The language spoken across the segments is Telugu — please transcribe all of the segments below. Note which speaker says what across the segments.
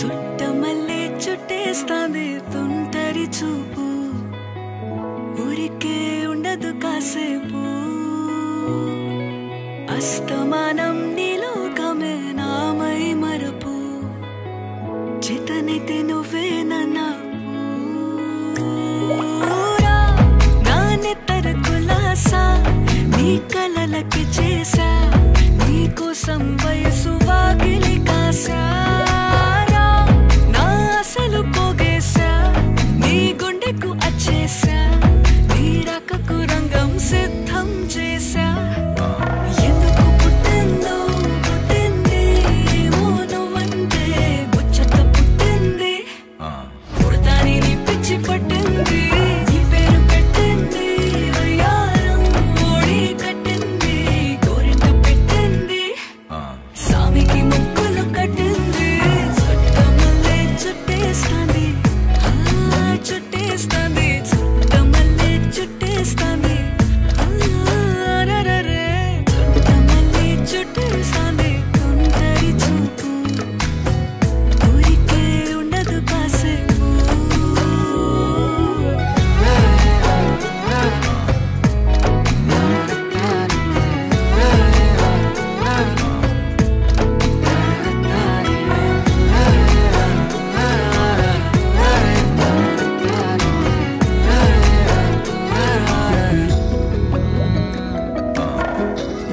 Speaker 1: చుట్టమల్లే చుట్టేస్తాంది తుంటరి చూపు ఊరికే ఉండదు కాసేపు అస్తమానం నీలోకమే నామై మరపు చేతనైతే నువ్వే నన్నా నానెత్తర కులాసా నీ కలలకి చేసా నీ కోసం వయసు వాకిలి కాసా నా అసలు పోగేసా నీ గుండెకు అచ్చేసా నీ రాకకు రంగం సిద్ధం చేసా ఎందుకు పుట్టిందో పుట్టింది ఏమో నువ్వంటే ముచ్చట పుట్టింది పుడతాని నీ పిచ్చి పట్టింది నీ పేరు పెట్టింది వయ్యారం ఓడి కట్టింది గోరింట పెట్టింది సామికి ముక్కులు కట్టింది చుట్టమల్లే చుట్టేస్తాంది చుట్టేస్తాంది చుట్టమల్లే చుట్టేస్తాంది రరరే చుట్టమల్లే చుట్టేస్తాంది తుంటరి చూపు ఊరికే ఉండదు కాసేపు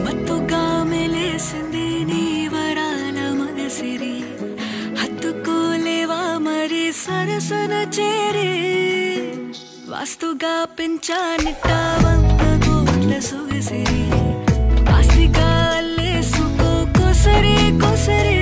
Speaker 1: మత్తుగా మెలేసింది నీ వరాల మగసిరి హత్తుకోలేవా మరి సరసన చేరి వాస్తుగా పెంచానిట్ట 100 కోట్ల సొగసిరి ఆస్తిగా అల్లేసుకో కొసరి కొసరి